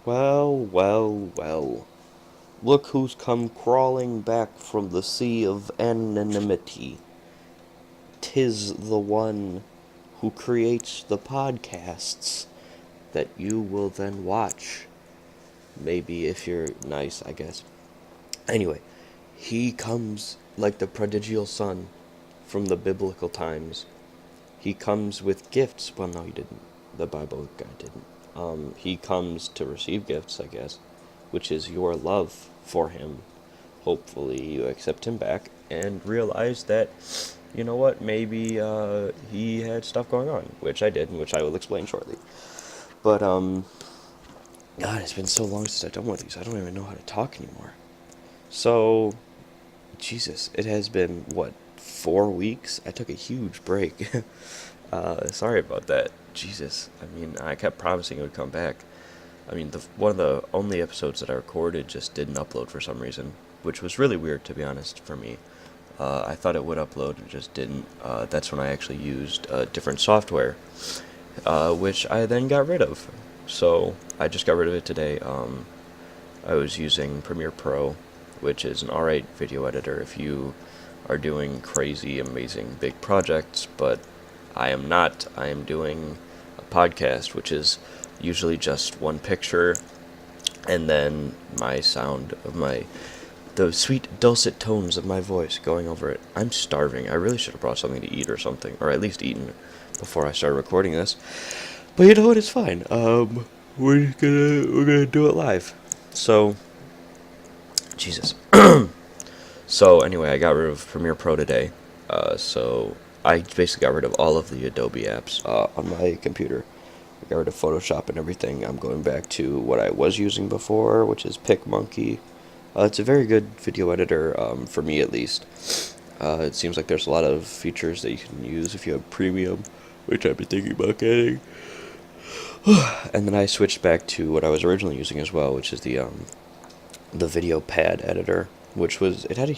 Well, well, well. Look who's come crawling back from the sea of anonymity. 'Tis the one who creates the podcasts that you will then watch. Maybe if you're nice, I guess. Anyway, he comes like the prodigal son from the biblical times. He comes with gifts. Well, no, he didn't. The Bible guy didn't. He comes to receive gifts, I guess, which is your love for him. Hopefully, you accept him back and realize that, you know what, maybe he had stuff going on, which I did, and which I will explain shortly. But, God, it's been so long since I've done one of these, I don't even know how to talk anymore. So, Jesus, it has been, what, 4 weeks? I took a huge break. Sorry about that. Jesus, I mean, I kept promising it would come back. I mean, one of the only episodes that I recorded just didn't upload for some reason, which was really weird, to be honest, for me. I thought it would upload, and just didn't. That's when I actually used different software, which I then got rid of. So I just got rid of it today. I was using Premiere Pro, which is an alright video editor if you are doing crazy, amazing, big projects, but I am not. I am doing a podcast, which is usually just one picture, and then my sound of the sweet dulcet tones of my voice going over it. I'm starving. I really should have brought something to eat or something, or at least eaten before I started recording this. But you know what? It's fine. We're gonna do it live. So, Jesus. So anyway, I got rid of Premiere Pro today. So I basically got rid of all of the Adobe apps on my computer. I got rid of Photoshop and everything. I'm going back to what I was using before, which is PicMonkey. It's a very good video editor, for me at least. It seems like there's a lot of features that you can use if you have premium, which I've been thinking about getting. And then I switched back to what I was originally using as well, which is the video pad editor, which was it had a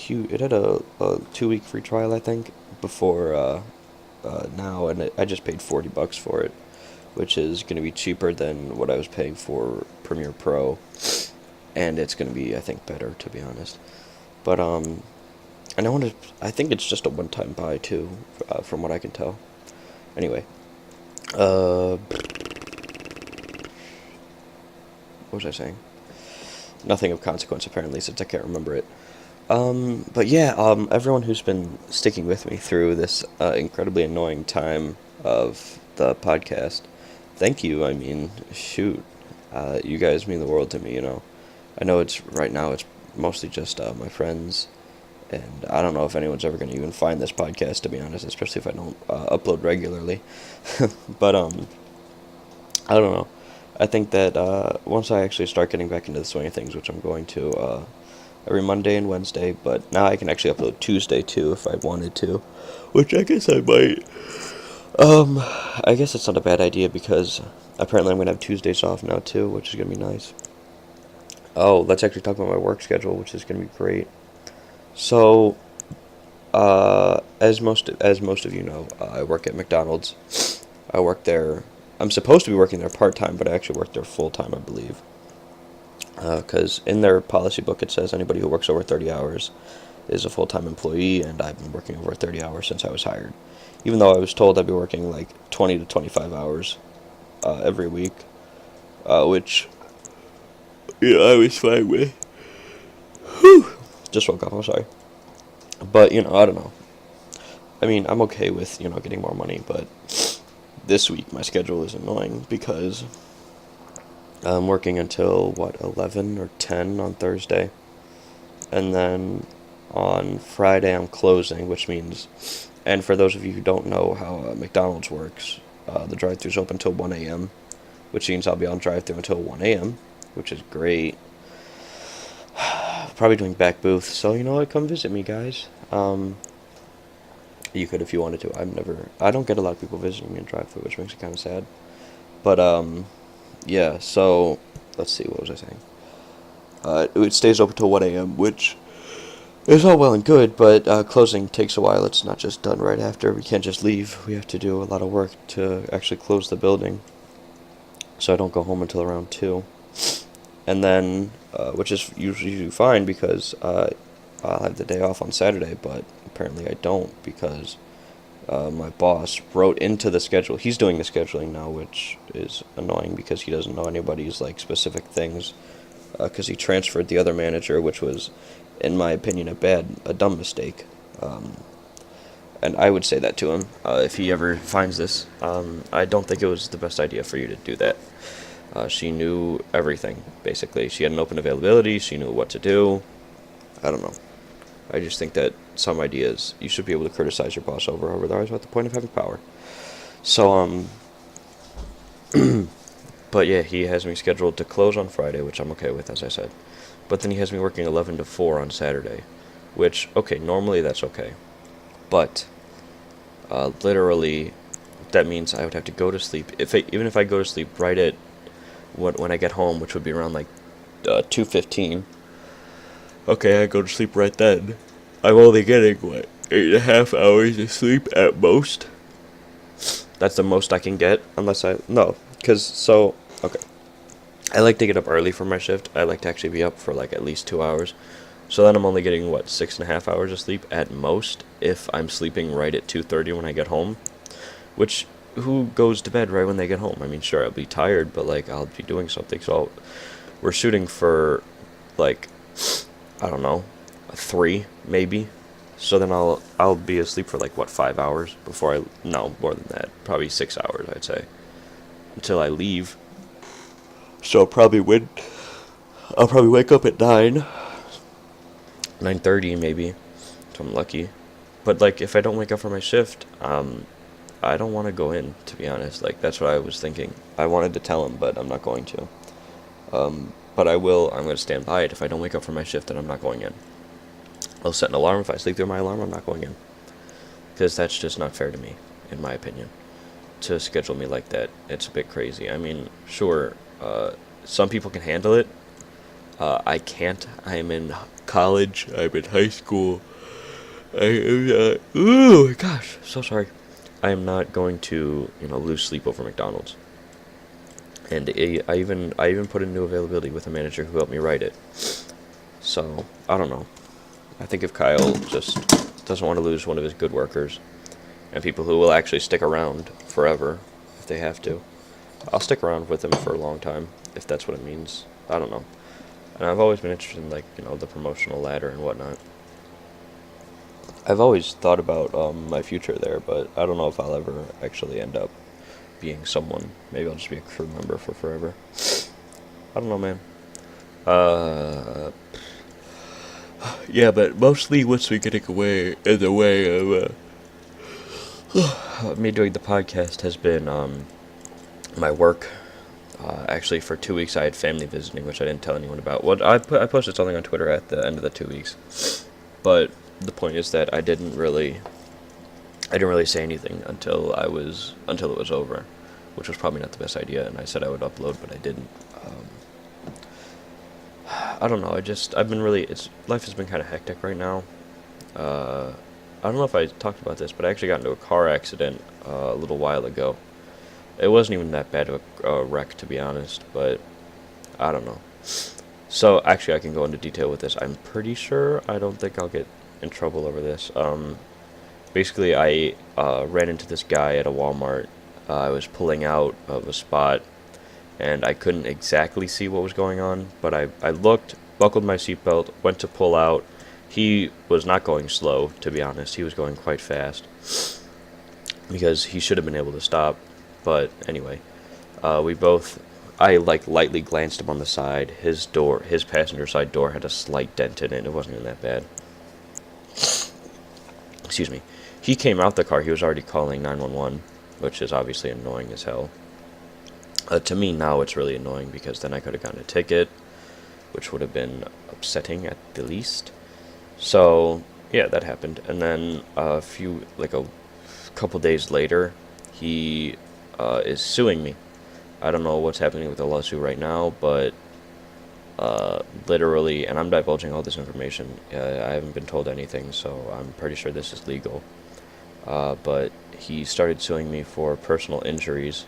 2 week free trial, I think, before now, and I just paid $40 for it, which is going to be cheaper than what I was paying for Premiere Pro, and it's going to be, I think, better, to be honest. But and I think it's just a one-time buy too, from what I can tell. Anyway, what was I saying? Nothing of consequence, apparently, since I can't remember it. But yeah, everyone who's been sticking with me through this incredibly annoying time of the podcast, thank you. I mean, shoot, you guys mean the world to me, you know. I know right now it's mostly just my friends, and I don't know if anyone's ever going to even find this podcast, to be honest, especially if I don't upload regularly. But, I don't know. I think that once I actually start getting back into the swing of things, which I'm going to every Monday and Wednesday, but now I can actually upload Tuesday too if I wanted to, which I guess I might. I guess it's not a bad idea because apparently I'm going to have Tuesdays off now too, which is going to be nice. Oh, let's actually talk about my work schedule, which is going to be great. So, as most of you know, I work at McDonald's. I work there. I'm supposed to be working there part-time, but I actually work there full-time, I believe. Because in their policy book it says anybody who works over 30 hours is a full-time employee, and I've been working over 30 hours since I was hired. Even though I was told I'd be working like 20 to 25 hours every week, which, I was fine with. Whew. Just woke up, I'm sorry. But, I don't know. I mean, I'm okay with, getting more money, but this week my schedule is annoying because I'm working until, 11 or 10 on Thursday. And then on Friday I'm closing, which means, and for those of you who don't know how McDonald's works, the drive-thru's open until 1 a.m., which means I'll be on drive-thru until 1 a.m., which is great. Probably doing back booth, so you know what, come visit me, guys. You could if you wanted to. I don't get a lot of people visiting me in drive-thru, which makes it kind of sad. But, yeah, so, let's see, what was I saying? It stays open till 1 a.m., which is all well and good, but closing takes a while. It's not just done right after. We can't just leave. We have to do a lot of work to actually close the building. So I don't go home until around 2. and then which is usually fine because I'll have the day off on Saturday, but apparently I don't because my boss wrote into the schedule. He's doing the scheduling now, which is annoying because he doesn't know anybody's like specific things. Because he transferred the other manager, which was, in my opinion, a dumb mistake. And I would say that to him if he ever finds this. I don't think it was the best idea for you to do that. She knew everything, basically. She had an open availability. She knew what to do. I don't know. I just think that some ideas you should be able to criticize your boss over. Otherwise, what's the point of having power? So, but yeah, he has me scheduled to close on Friday, which I'm okay with, as I said. But then he has me working 11 to 4 on Saturday, which, okay, normally that's okay. But, literally, that means I would have to go to sleep. Even if I go to sleep right at when I get home, which would be around like 2:15. Okay, I go to sleep right then. I'm only getting, what, 8.5 hours of sleep at most? That's the most I can get, unless no, because, okay. I like to get up early for my shift. I like to actually be up for, like, at least 2 hours. So then I'm only getting, what, 6.5 hours of sleep at most, if I'm sleeping right at 2:30 when I get home. Which, who goes to bed right when they get home? I mean, sure, I'll be tired, but, like, I'll be doing something. So we're shooting for, like, I don't know, 3, maybe. So then I'll be asleep for like, what, 5 hours before no, more than that, probably 6 hours, I'd say, until I leave. So I'll probably wake up at 9:30 maybe, if I'm lucky. But like, if I don't wake up for my shift, I don't want to go in, to be honest. Like, that's what I was thinking. I wanted to tell him, but I'm not going to. But I will. I'm going to stand by it. If I don't wake up for my shift, then I'm not going in. I'll set an alarm. If I sleep through my alarm, I'm not going in. Because that's just not fair to me, in my opinion. To schedule me like that, it's a bit crazy. I mean, sure, some people can handle it. I can't. I'm in college. I'm in high school. Ooh, gosh, so sorry. I am not going to, lose sleep over McDonald's. And I even put in new availability with a manager who helped me write it. So, I don't know. I think if Kyle just doesn't want to lose one of his good workers, and people who will actually stick around forever, if they have to, I'll stick around with him for a long time, if that's what it means. I don't know. And I've always been interested in, like, the promotional ladder and whatnot. I've always thought about my future there, but I don't know if I'll ever actually end up being someone. Maybe I'll just be a crew member for forever. I don't know, man. Yeah, but mostly what's been getting away in the way of me doing the podcast has been my work. Actually, for 2 weeks I had family visiting, which I didn't tell anyone about. Well, I posted something on Twitter at the end of the 2 weeks, but the point is that I didn't really say anything until it was over, which was probably not the best idea. And I said I would upload, but I didn't. I don't know. I've been really. Life has been kind of hectic right now. I don't know if I talked about this, but I actually got into a car accident a little while ago. It wasn't even that bad of a wreck, to be honest, but I don't know. So, actually, I can go into detail with this. I'm pretty sure I don't think I'll get in trouble over this. Basically, I ran into this guy at a Walmart. I was pulling out of a spot, and I couldn't exactly see what was going on, but I looked, buckled my seatbelt, went to pull out. He was not going slow, to be honest. He was going quite fast, because he should have been able to stop. But anyway, I lightly glanced him on the side. His passenger side door had a slight dent in it. It wasn't even that bad. Excuse me. He came out the car. He was already calling 911, which is obviously annoying as hell. To me now it's really annoying because then I could have gotten a ticket, which would have been upsetting at the least. So yeah, that happened. And then a couple days later, he is suing me. I don't know what's happening with the lawsuit right now, but literally, and I'm divulging all this information. I haven't been told anything, so I'm pretty sure this is legal. But he started suing me for personal injuries,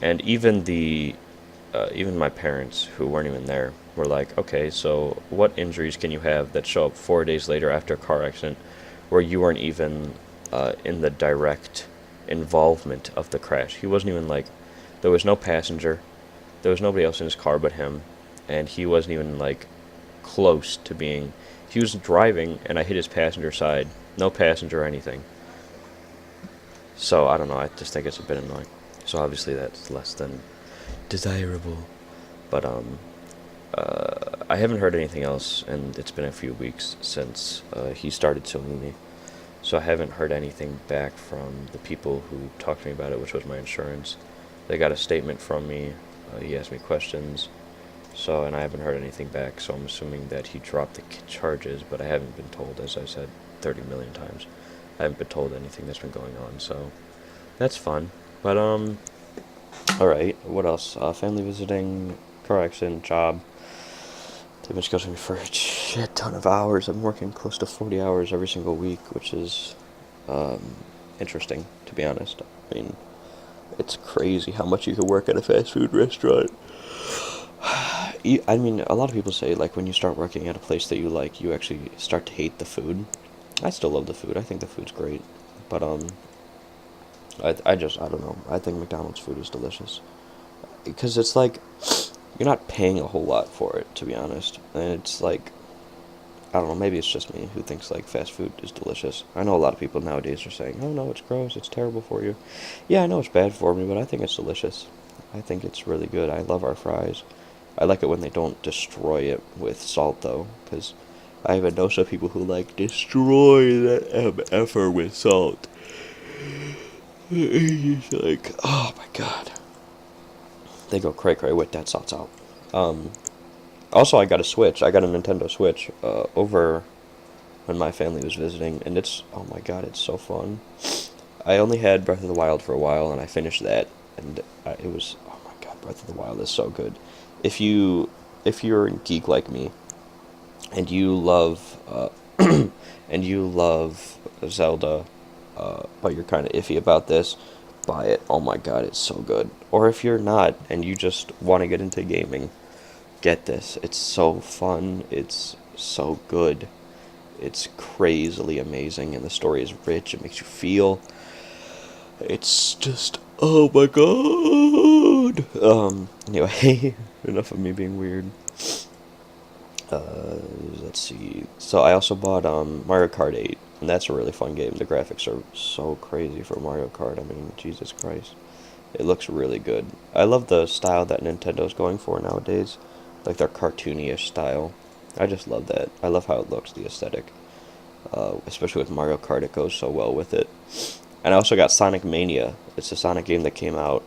and even the even my parents, who weren't even there, were like, okay, so what injuries can you have that show up 4 days later after a car accident where you weren't even in the direct involvement of the crash? He wasn't even like, there was no passenger, there was nobody else in his car but him, and he wasn't even like close to being. He was driving, and I hit his passenger side, no passenger or anything. So I don't know. I just think it's a bit annoying. So obviously that's less than desirable. But I haven't heard anything else, and it's been a few weeks since he started suing me. So I haven't heard anything back from the people who talked to me about it, which was my insurance. They got a statement from me. He asked me questions. So, and I haven't heard anything back, so I'm assuming that he dropped the charges, but I haven't been told, as I said 30 million times. I haven't been told anything that's been going on, so that's fun. But, alright, what else? Family visiting, car accident, job. They've been scheduling me for a shit ton of hours. I'm working close to 40 hours every single week, which is, interesting, to be honest. I mean, it's crazy how much you can work at a fast food restaurant. I mean, a lot of people say, like, when you start working at a place that you like, you actually start to hate the food. I still love the food. I think the food's great. But, I don't know. I think McDonald's food is delicious. Because it's like, you're not paying a whole lot for it, to be honest. And it's like, I don't know, maybe it's just me who thinks, like, fast food is delicious. I know a lot of people nowadays are saying, oh, no, it's gross, it's terrible for you. Yeah, I know it's bad for me, but I think it's delicious. I think it's really good. I love our fries. I like it when they don't destroy it with salt, though, because I even know some people who, like, destroy that MFer with salt. It's like, oh my god. They go cray cray with that salt out. Um, Also, I got a Switch. I got a Nintendo Switch over when my family was visiting, and it's, oh my god, it's so fun. I only had Breath of the Wild for a while, and I finished that, and it was, oh my god, Breath of the Wild is so good. If you if you're a geek like me, and you love and you love Zelda, but you're kind of iffy about this, buy it. Oh my god, it's so good. Or if you're not and you just want to get into gaming, get this. It's so fun. It's so good. It's crazily amazing, and the story is rich. It makes you feel. It's just, oh my god. Anyway, enough of me being weird. Let's see. So I also bought Mario Kart 8, and that's a really fun game. The graphics are so crazy for Mario Kart. I mean, Jesus Christ. It looks really good. I love the style that Nintendo's going for nowadays. Like their cartoony-ish style. I just love that. I love how it looks, the aesthetic. Especially with Mario Kart, it goes so well with it. And I also got Sonic Mania. It's a Sonic game that came out,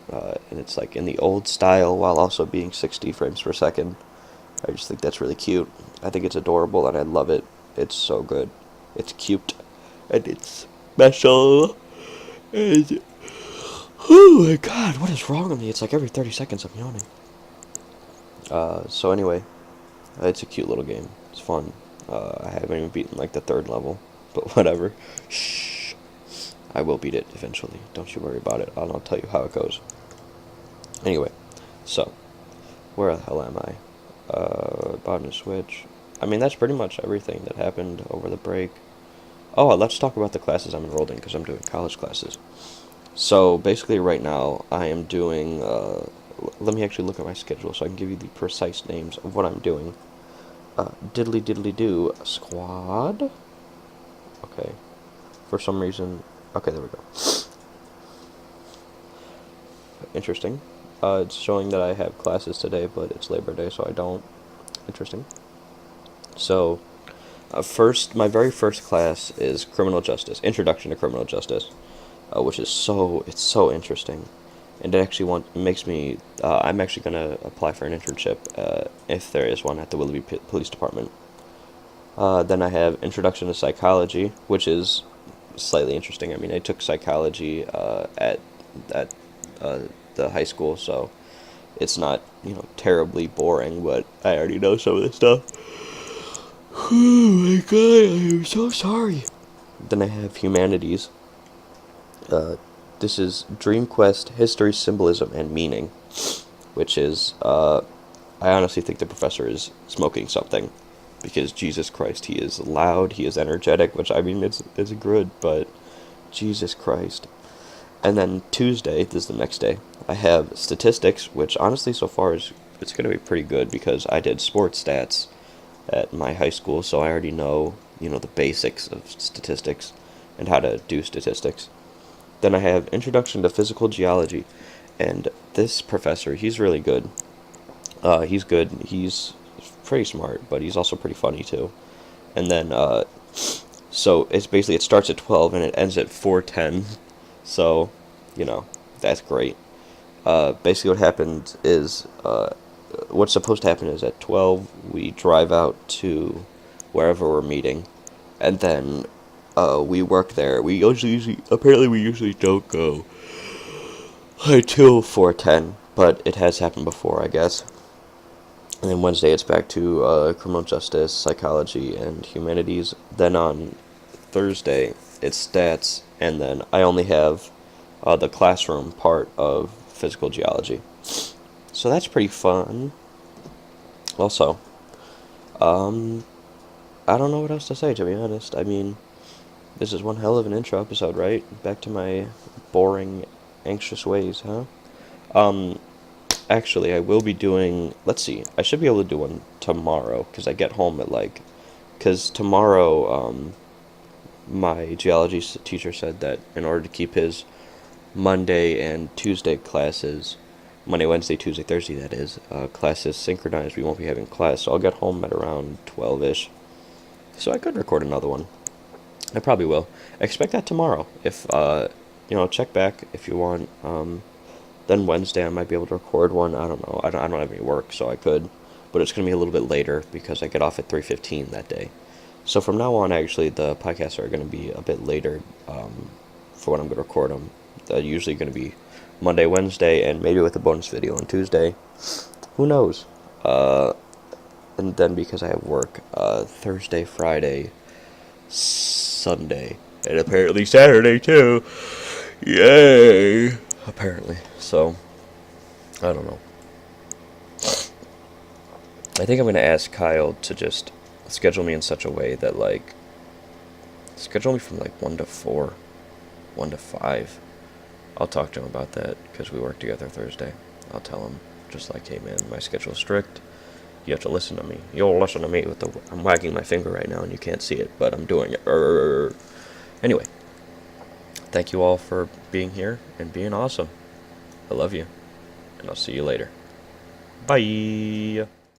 and it's like in the old style while also being 60 frames per second. I just think that's really cute. I think it's adorable, and I love it. It's so good. It's cute, and it's special. And oh my god, what is wrong with me? It's like every 30 seconds I'm yawning. So anyway, it's a cute little game. It's fun. I haven't even beaten like the third level, but whatever. Shh. I will beat it eventually. Don't you worry about it. I'll tell you how it goes. Anyway, so where the hell am I? Bought a Switch. I mean, that's pretty much everything that happened over the break. Oh, let's talk about the classes I'm enrolled in, because I'm doing college classes. So, basically right now, I am doing, let me actually look at my schedule so I can give you the precise names of what I'm doing. Diddly diddly do squad. Okay. For some reason, okay, there we go. Interesting. It's showing that I have classes today, but it's Labor Day, so I don't. Interesting. So, my very first class is Criminal Justice, Introduction to Criminal Justice, which is it's so interesting, and it actually makes me, I'm actually gonna apply for an internship, if there is one at the Willoughby Police Department. Then I have Introduction to Psychology, which is slightly interesting. I mean, I took psychology, at the high school, so it's not, terribly boring, but I already know some of this stuff. Oh my god, I am so sorry. Then I have Humanities. This is Dream Quest, History, Symbolism, and Meaning. which is, I honestly think the professor is smoking something, because Jesus Christ, he is loud, he is energetic, which I mean, it's good, but Jesus Christ. And then Tuesday, this is the next day, I have statistics, which honestly so far is it's going to be pretty good because I did sports stats at my high school, so I already know, the basics of statistics and how to do statistics. Then I have Introduction to Physical Geology, and this professor, he's really good. He's good. He's pretty smart, but he's also pretty funny too. And then, so it's basically it starts at 12 and it ends at 4:10. So, you know, that's great. Basically, what happened is, what's supposed to happen is at 12 we drive out to wherever we're meeting, and then we work there. We usually don't go until 4:10, but it has happened before, I guess. And then Wednesday it's back to criminal justice, psychology, and humanities. Then on Thursday it's stats, and then I only have the classroom part of physical geology. So that's pretty fun. Also, um, I don't know what else to say, to be honest. I mean, this is one hell of an intro episode, right? Back to my boring, anxious ways, huh? Um, Actually, I will be doing. Let's see. I should be able to do one tomorrow because I get home at like. Because tomorrow, my geology teacher said that in order to keep his Monday and Tuesday classes, Monday, Wednesday, Tuesday, Thursday, that is, classes synchronized, we won't be having class. So I'll get home at around 12 ish. So I could record another one. I probably will. Expect that tomorrow. If, check back if you want. Then Wednesday I might be able to record one. I don't know. I don't have any work, so I could. But it's going to be a little bit later because I get off at 3:15 that day. So from now on, actually, the podcasts are going to be a bit later for when I'm going to record them. They're usually going to be Monday, Wednesday, and maybe with a bonus video on Tuesday. Who knows? And then because I have work, Thursday, Friday, Sunday, and apparently Saturday too. Yay! Apparently. So, I don't know. I think I'm going to ask Kyle to just schedule me in such a way that, like, schedule me from, like, 1 to 4, 1 to 5. I'll talk to him about that, because we work together Thursday. I'll tell him, just like, hey, man, my schedule's strict. You have to listen to me. You'll listen to me with the... I'm wagging my finger right now, and you can't see it, but I'm doing it. Anyway, thank you all for being here and being awesome. I love you, and I'll see you later. Bye!